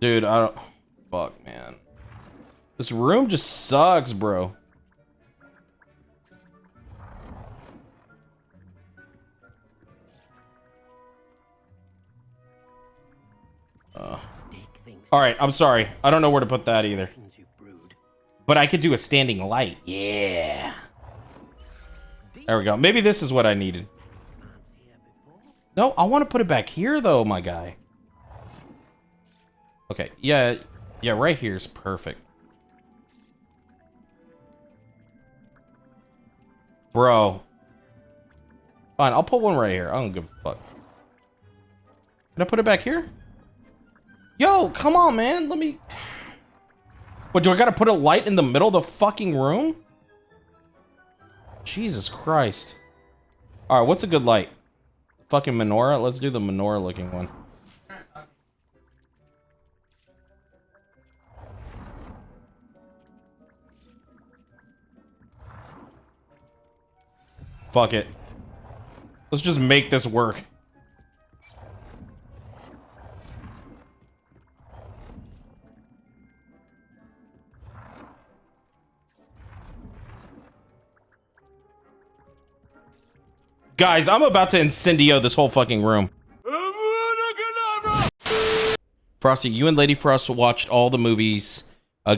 Dude, I don't... Fuck, man. This room just sucks, bro. Alright, I'm sorry. I don't know where to put that either. But I could do a standing light. Yeah. There we go. Maybe this is what I needed. No, I want to put it back here, though, my guy. Okay, yeah, right here is perfect. Bro. Fine, I'll put one right here. I don't give a fuck. Can I put it back here? Yo, come on, man. Let me... What, do I gotta put a light in the middle of the fucking room? Jesus Christ. Alright, what's a good light? Fucking menorah? Let's do the menorah looking one. Fuck it. Let's just make this work. Guys, I'm about to incendio this whole fucking room. Frosty, you and LadyFrost watched all the movies.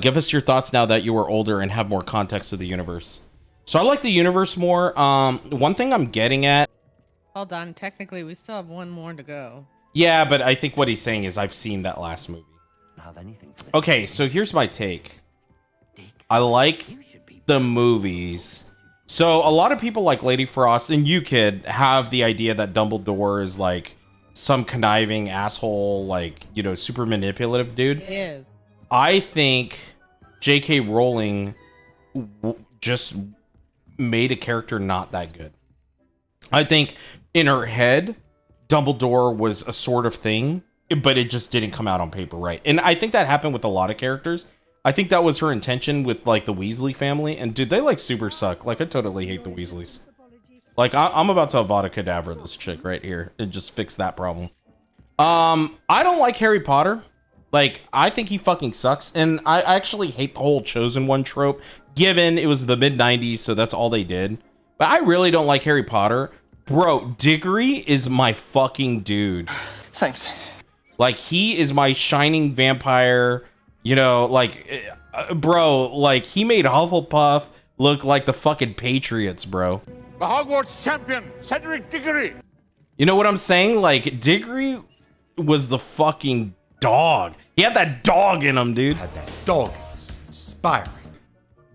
Give us your thoughts now that you are older and have more context of the universe. So I like the universe more. One thing I'm getting at... Hold on, technically we still have one more to go. Yeah, but I think what he's saying is I've seen that last movie. Okay, so here's my take. I like the movies. So a lot of people like LadyFrost and you, kid, have the idea that Dumbledore is like some conniving asshole, like, you know, super manipulative dude. He is. I think J.K. Rowling just made a character not that good. I think in her head, Dumbledore was a sort of thing, but it just didn't come out on paper right. And I think that happened with a lot of characters. I think that was her intention with like the Weasley family, and dude, they like super suck. Like I totally hate the Weasleys. Like I'm about to Avada Kedavra this chick right here and just fix that problem. I don't like Harry Potter. Like I think he fucking sucks, and I actually hate the whole chosen one trope. Given it was the mid-90s, so that's all they did. But I really don't like Harry Potter. Bro, Diggory is my fucking dude. Thanks. Like he is my shining vampire. You know, like, bro, like, he made Hufflepuff look like the fucking Patriots, bro. The Hogwarts champion, Cedric Diggory. You know what I'm saying? Like, Diggory was the fucking dog. He had that dog in him, dude. Had that dog inspiring.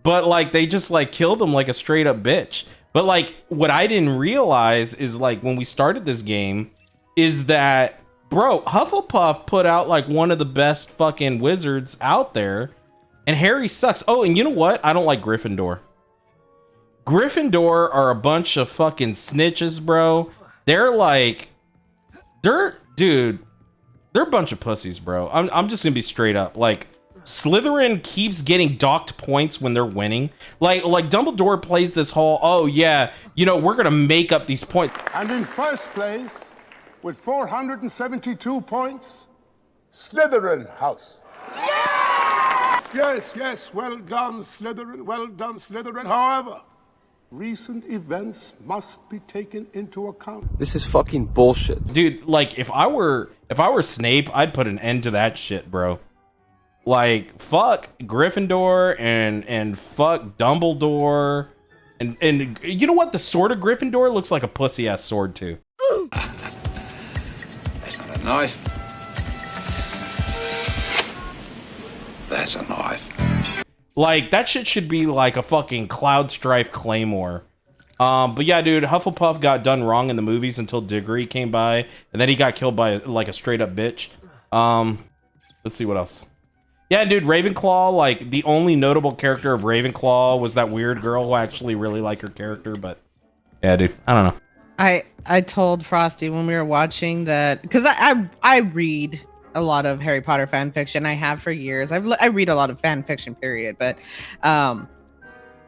But, like, they just, like, killed him like a straight up bitch. But, like, what I didn't realize is, like, when we started this game, is that... Bro, Hufflepuff put out like one of the best fucking wizards out there, and Harry sucks. Oh, and you know what? I don't like Gryffindor. Gryffindor are a bunch of fucking snitches, bro. They're like, dude, they're a bunch of pussies, bro. I'm just gonna be straight up. Like, Slytherin keeps getting docked points when they're winning. Like Dumbledore plays this whole, oh yeah, you know, we're gonna make up these points. And in first place, with 472 points, Slytherin House. Yeah! Yes, well done, Slytherin, well done, Slytherin. However, recent events must be taken into account. This is fucking bullshit. Dude, like, if I were Snape, I'd put an end to that shit, bro. Like, fuck Gryffindor and fuck Dumbledore. And you know what? The sword of Gryffindor looks like a pussy-ass sword, too. That's not a knife. That's a knife. Like, that shit should be like a fucking Cloud Strife Claymore. But yeah, dude, Hufflepuff got done wrong in the movies until Diggory came by, and then he got killed by like a straight up bitch. Let's see what else. Yeah, dude, Ravenclaw, like, the only notable character of Ravenclaw was that weird girl who I actually really like her character, but yeah, dude, I don't know. I told Frosty when we were watching that, because I read a lot of Harry Potter fan fiction. I have for years. I read a lot of fan fiction, period. But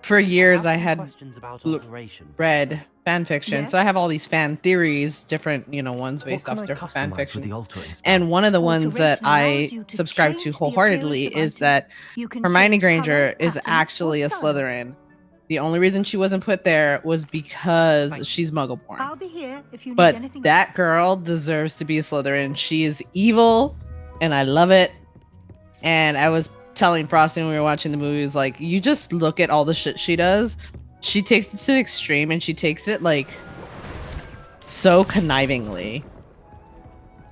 for years I had read fan fiction. So I have all these fan theories, different, ones based off different fan fictions. And one of the ones that I subscribe to wholeheartedly is that Hermione Granger is actually a Slytherin. The only reason she wasn't put there was because she's Muggle-born. I'll be here if you need But anything that else. girl deserves to be a Slytherin. She is evil, and I love it. And I was telling Frosty when we were watching the movies, like, you just look at all the shit she does. She takes it to the extreme, and she takes it, like, so connivingly.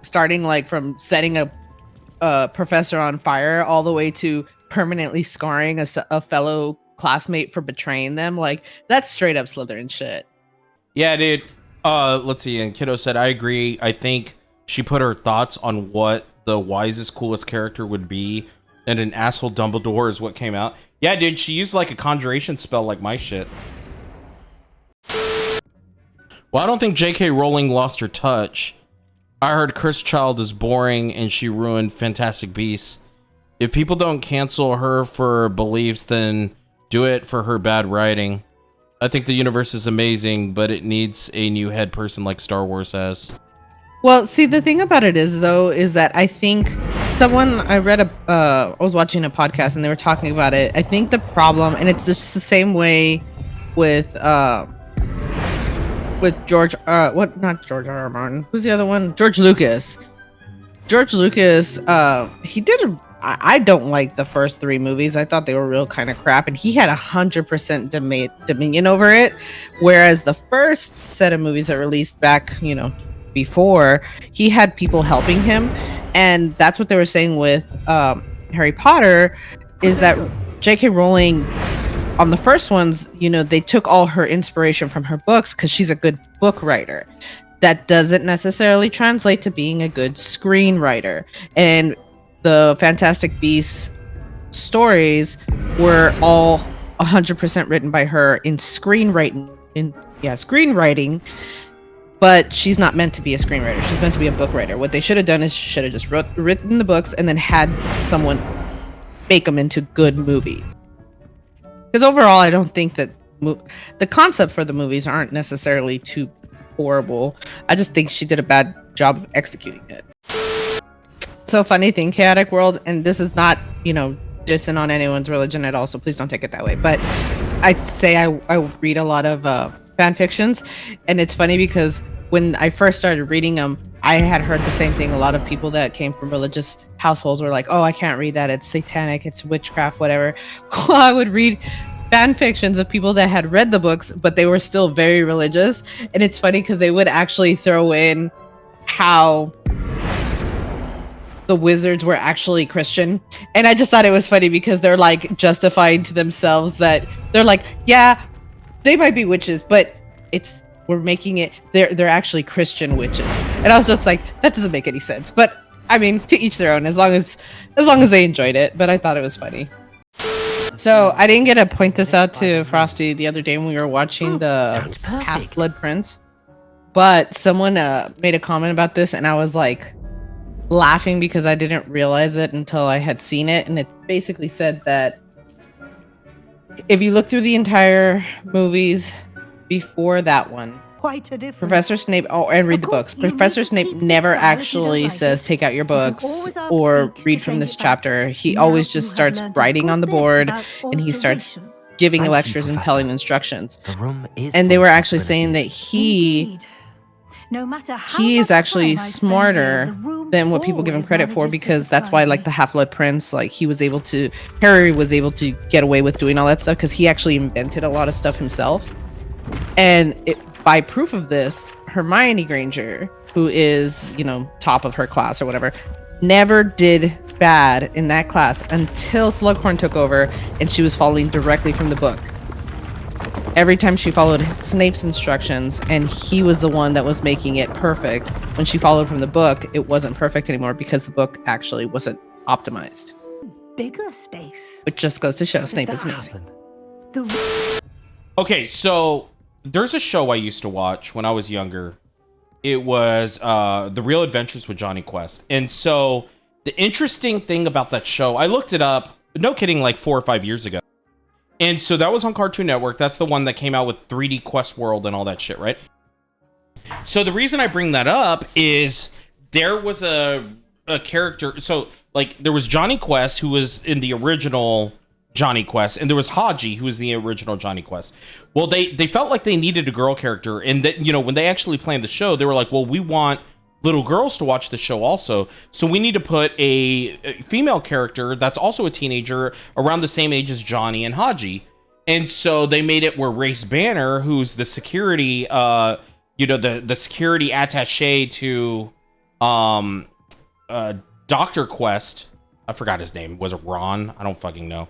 Starting, like, from setting a professor on fire all the way to permanently scarring a fellow classmate for betraying them. Like, that's straight up Slytherin shit. Yeah, dude. Let's see. And Kiddo said, I agree. I think she put her thoughts on what the wisest, coolest character would be, and an asshole Dumbledore is what came out. Yeah, dude. She used like a conjuration spell like my shit. Well, I don't think J.K. Rowling lost her touch. I heard Cursed Child is boring and she ruined Fantastic Beasts. If people don't cancel her for beliefs, then do it for her bad writing. I think the universe is amazing, but it needs a new head person like Star Wars has. Well, see, the thing about it is, though, is that I think I was watching a podcast and they were talking about it. I think the problem, and it's just the same way with George, not George R.R. Martin. Who's the other one? George Lucas. George Lucas, I don't like the first 3 movies. I thought they were real kind of crap, and he had 100% dominion over it. Whereas the first set of movies that released back, before, he had people helping him, and that's what they were saying with Harry Potter, is that J.K. Rowling on the first ones, they took all her inspiration from her books because she's a good book writer. That doesn't necessarily translate to being a good screenwriter, and the Fantastic Beasts stories were all 100% written by her in screenwriting. But she's not meant to be a screenwriter. She's meant to be a book writer. What they should have done is should have just written the books and then had someone make them into good movies. Because overall, I don't think that the concept for the movies aren't necessarily too horrible. I just think she did a bad job of executing it. So funny thing, Chaotic World, and this is not, dissing on anyone's religion at all, so please don't take it that way. But I'd say I read a lot of fan fictions, and it's funny because when I first started reading them, I had heard the same thing. A lot of people that came from religious households were like, oh, I can't read that. It's satanic. It's witchcraft, whatever. Well, I would read fan fictions of people that had read the books, but they were still very religious. And it's funny because they would actually throw in how the wizards were actually Christian. And I just thought it was funny because they're like justifying to themselves that they're like, yeah, they might be witches, but we're making it, they're actually Christian witches. And I was just like, that doesn't make any sense. But I mean, to each their own, as long as they enjoyed it. But I thought it was funny. So I didn't get to point this out to Frosty the other day when we were watching the Half-Blood Prince, but someone made a comment about this, and I was like laughing because I didn't realize it until I had seen it. And it basically said that if you look through the entire movies before that one, Quite a difference. Professor Snape, and read the books. Professor Snape never actually says, take out your books or read from this chapter. He always just starts writing on the board, and he starts giving lectures and telling instructions. And they were actually saying that he is actually smarter than what people give him credit for, because that's why, like, the Half-Blood Prince, like, Harry was able to get away with doing all that stuff because he actually invented a lot of stuff himself. And by proof of this, Hermione Granger, who is, top of her class or whatever, never did bad in that class until Slughorn took over and she was following directly from the book. Every time she followed Snape's instructions, and he was the one that was making it perfect. When she followed from the book, it wasn't perfect anymore because the book actually wasn't optimized. Bigger space. Which just goes to show Snape is amazing. Okay, so there's a show I used to watch when I was younger. It was The Real Adventures with Johnny Quest. And so the interesting thing about that show, I looked it up, no kidding, like 4 or 5 years ago. And so that was on Cartoon Network. That's the one that came out with 3D Quest World and all that shit, right? So the reason I bring that up is there was a character. So like there was Johnny Quest, who was in the original Johnny Quest, and there was Haji, who was the original Johnny Quest. Well, they felt like they needed a girl character, and that, you know, when they actually planned the show, they were like, well, we want little girls to watch the show also, so we need to put a female character that's also a teenager around the same age as Johnny and Haji. And so they made it where Race Banner, who's the security the security attache to Dr. Quest, I forgot his name, was it Ron? I don't fucking know.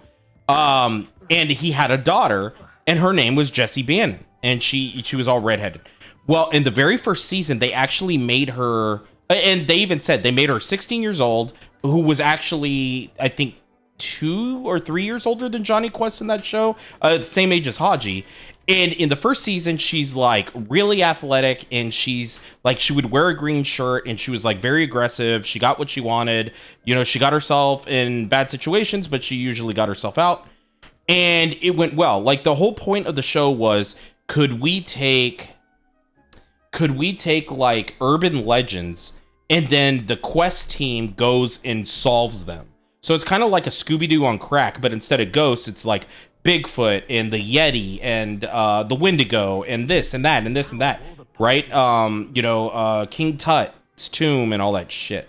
And he had a daughter, and her name was Jessie Bannon, and she was all redheaded. Well, in the very first season, they actually made her, and they even said they made her 16 years old, who was actually, I think, 2 or 3 years older than Johnny Quest in that show, the same age as Haji. And in the first season, she's like really athletic, and she's like, she would wear a green shirt, and she was like very aggressive. She got what she wanted. You know, she got herself in bad situations, but she usually got herself out. And it went well. Like, the whole point of the show was, could we take like urban legends, and then the quest team goes and solves them? So it's kind of like a Scooby-Doo on crack, but instead of ghosts, it's like Bigfoot and the Yeti and the Wendigo and this and that and this and that, right? King Tut's tomb and all that shit.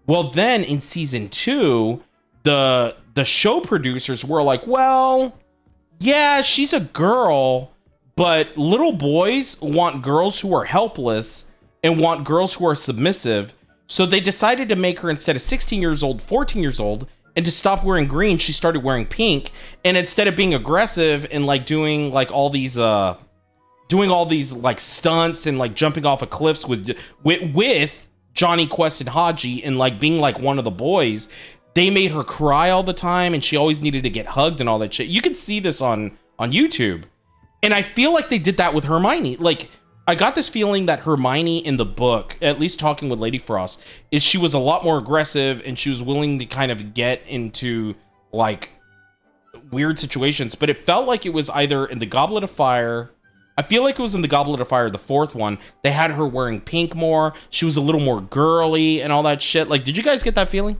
Well, then in season 2, the show producers were like, well, yeah, she's a girl, but little boys want girls who are helpless and want girls who are submissive. So they decided to make her, instead of 16 years old, 14 years old. And to stop wearing green, she started wearing pink. And instead of being aggressive and like doing all these like stunts and like jumping off of cliffs with Johnny Quest and Haji and like being like one of the boys, they made her cry all the time, and she always needed to get hugged and all that shit. You can see this on YouTube. And I feel like they did that with Hermione. Like, I got this feeling that Hermione in the book, at least talking with Lady Frost, is she was a lot more aggressive, and she was willing to kind of get into like weird situations. But it felt like it was either in the Goblet of Fire. I feel like it was in the Goblet of Fire, the 4th one. They had her wearing pink more. She was a little more girly and all that shit. Like, did you guys get that feeling?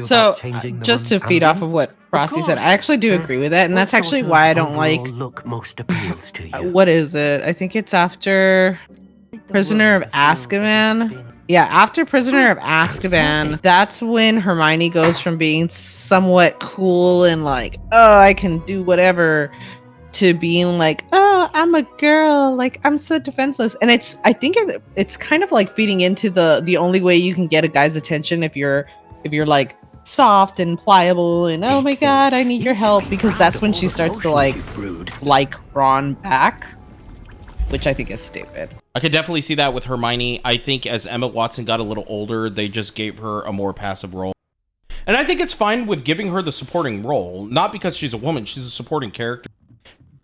So, just to feed off of what Frosty said, I actually do agree with that, and that's actually why I don't like. Look most appeals to you. What is it? I think it's after Prisoner of Azkaban. Yeah, after Prisoner of Azkaban, that's when Hermione goes from being somewhat cool and like, oh, I can do whatever, to being like, oh, I'm a girl, like I'm so defenseless. And I think it's kind of like feeding into the only way you can get a guy's attention if you're like soft and pliable and oh my god, I need your help, because that's when she starts to like Ron back, which I think is stupid. I could definitely see that with Hermione. I think as Emma Watson got a little older, they just gave her a more passive role. And I think it's fine with giving her the supporting role, not because she's a woman, she's a supporting character.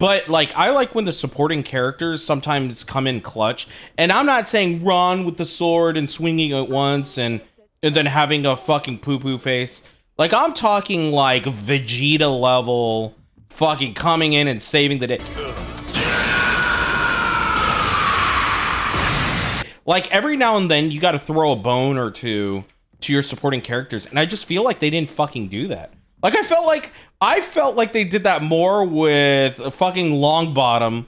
But like, I like when the supporting characters sometimes come in clutch. And I'm not saying Ron with the sword and swinging at once and then having a fucking poo-poo face. Like, I'm talking like Vegeta level fucking coming in and saving the day. Like, every now and then you gotta throw a bone or two to your supporting characters, and I just feel like they didn't fucking do that. Like, I felt like they did that more with fucking Longbottom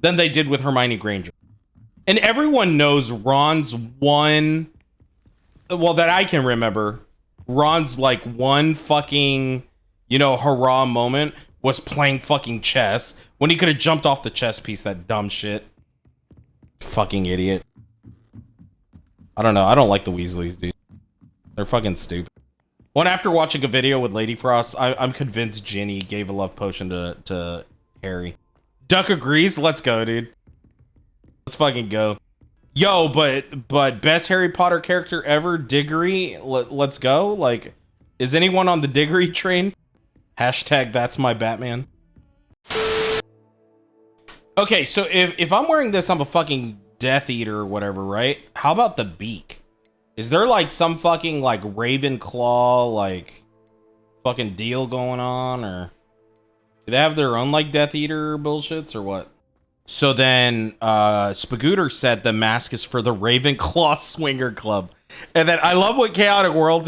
than they did with Hermione Granger. And everyone knows Ron's one... Well, that I can remember, Ron's like one fucking, hurrah moment was playing fucking chess when he could have jumped off the chess piece, that dumb shit. Fucking idiot. I don't know. I don't like the Weasleys, dude. They're fucking stupid. Well, after watching a video with Lady Frost, I'm convinced Ginny gave a love potion to Harry. Duck agrees. Let's go, dude. Let's fucking go. Yo, but best Harry Potter character ever, Diggory. Let's go. Like, is anyone on the Diggory train? Hashtag that's my Batman. Okay, so if I'm wearing this, I'm a fucking Death Eater or whatever, right? How about the beak? Is there like some fucking like Ravenclaw like fucking deal going on, or Do they have their own like Death Eater bullshits or what? So then Spagooter said the mask is for the Ravenclaw Swinger Club. And then I love what Chaotic World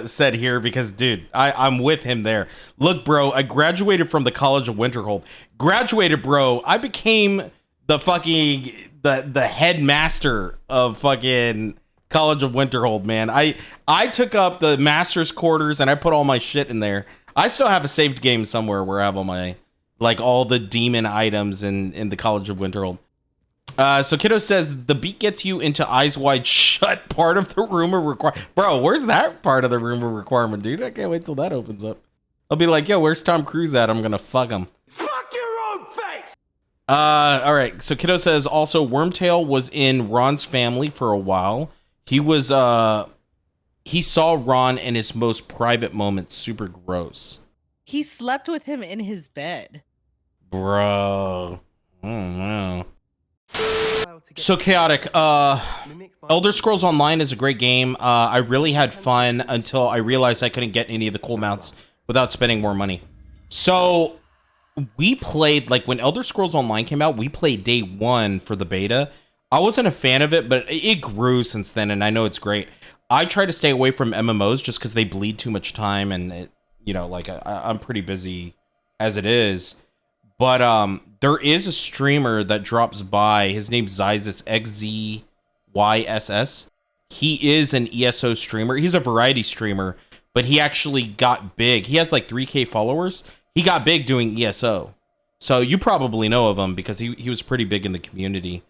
said here because, dude, I'm with him there. Look, bro, I graduated from the College of Winterhold. Graduated, bro. I became the fucking the headmaster of fucking College of Winterhold, man. I took up the master's quarters and I put all my shit in there. I still have a saved game somewhere where I have all my like all the demon items in the College of Winterhold. So Kiddo says the beat gets you into eyes wide shut part of the rumor requirement. Bro, where's that part of the rumor requirement, dude? I can't wait till that opens up. I'll be like, yo, where's Tom Cruise at? I'm gonna fuck him. Fuck your own face! All right. So Kiddo says also Wormtail was in Ron's family for a while. He was he saw Ron in his most private moments. Super gross. He slept with him in his bed. Bro. Oh no. So Chaotic, Elder Scrolls Online is a great game. I really had fun until I realized I couldn't get any of the cool mounts without spending more money. So we played, like when Elder Scrolls Online came out, we played day one for the beta. I wasn't a fan of it, but it grew since then, and I know it's great. I try to stay away from MMOs just because they bleed too much time, and it, you know, like I'm pretty busy as it is. But there is a streamer that drops by. His name's Zyzys, XZYSS. He is an ESO streamer. He's a variety streamer, but he actually got big. He has like 3K followers. He got big doing ESO. So you probably know of him because he was pretty big in the community.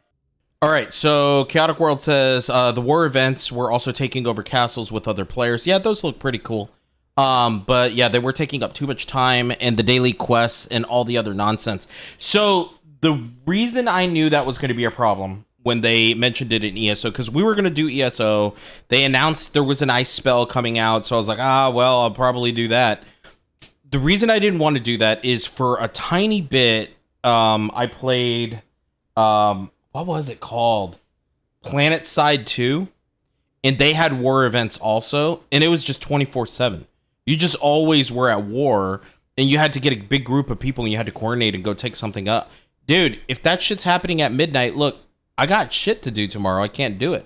All right, so Chaotic World says the war events were also taking over castles with other players. Yeah, those look pretty cool. But yeah, they were taking up too much time and the daily quests and all the other nonsense. So the reason I knew that was going to be a problem when they mentioned it in ESO, because we were going to do ESO, they announced there was an ice spell coming out. So I was like, well, I'll probably do that. The reason I didn't want to do that is for a tiny bit, I played, what was it called? Planet Side 2. And they had war events also. And it was just 24/7. You just always were at war, and you had to get a big group of people, and you had to coordinate and go take something up. Dude, if that shit's happening at midnight, look, I got shit to do tomorrow. I can't do it.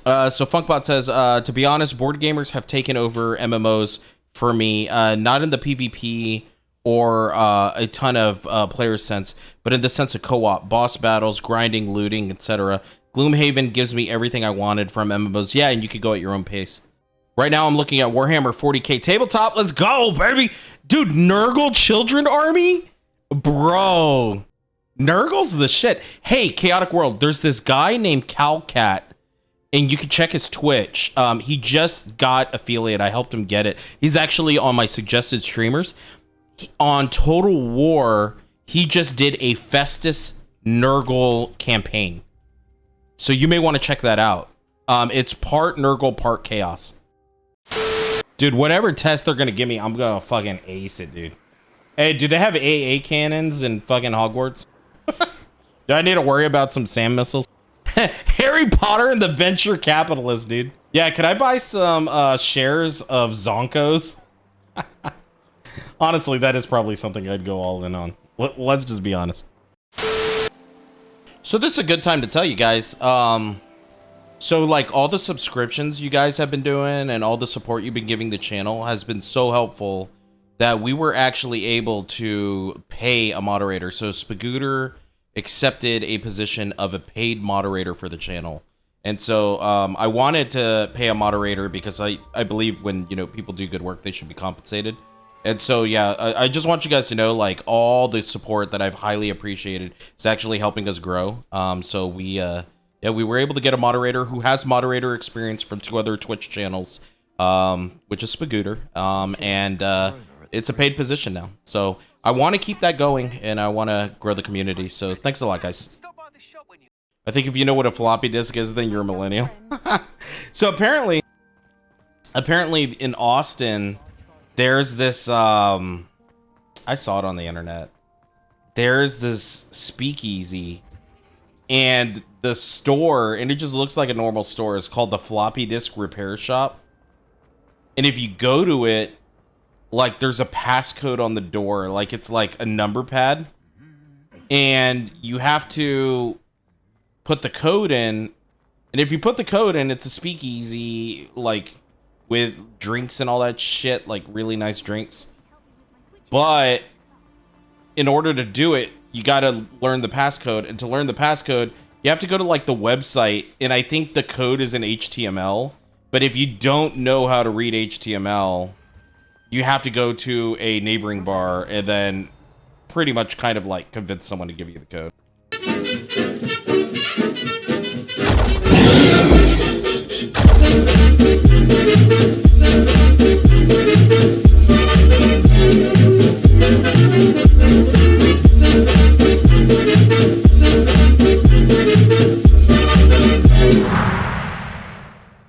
So Funkbot says, to be honest, board gamers have taken over MMOs for me, not in the PvP or a ton of player sense, but in the sense of co-op, boss battles, grinding, looting, etc. Gloomhaven gives me everything I wanted from MMOs. Yeah, and you could go at your own pace. Right now, I'm looking at Warhammer 40k tabletop. Let's go, baby. Dude, Nurgle Children Army? Bro. Nurgle's the shit. Hey, Chaotic World, there's this guy named Calcat, and you can check his Twitch. He just got affiliate. I helped him get it. He's actually on my suggested streamers. On Total War, he just did a Festus Nurgle campaign. So you may want to check that out. It's part Nurgle, part Chaos. Dude, whatever test they're going to give me, I'm going to fucking ace it, dude. Hey, do they have AA cannons in fucking Hogwarts? Do I need to worry about some SAM missiles? Harry Potter and the venture capitalist, dude. Yeah, could I buy some shares of Zonkos? Honestly, that is probably something I'd go all in on. Let's just be honest. So this is a good time to tell you guys. So like all the subscriptions you guys have been doing and all the support you've been giving the channel has been so helpful that we were actually able to pay a moderator. So Spagooter accepted a position of a paid moderator for the channel. And so I wanted to pay a moderator because I believe when, you know, people do good work, they should be compensated. And so, yeah, I just want you guys to know, like, all the support that I've highly appreciated is actually helping us grow. So we were able to get a moderator who has moderator experience from 2 other Twitch channels, which is Spagooter. And it's a paid position now. So I want to keep that going, and I want to grow the community. So thanks a lot, guys. I think if you know what a floppy disk is, then you're a millennial. So apparently in Austin, there's this, I saw it on the internet. There's this speakeasy, and the store, and it just looks like a normal store, is called the Floppy Disk Repair Shop. And if you go to it, like there's a passcode on the door, like it's like a number pad, and you have to put the code in, and if you put the code in, it's a speakeasy, like with drinks and all that shit, like really nice drinks. But in order to do it, you got to learn the passcode, and to learn the passcode, you have to go to like the website, and I think the code is in HTML. But if you don't know how to read HTML, you have to go to a neighboring bar and then pretty much kind of like convince someone to give you the code.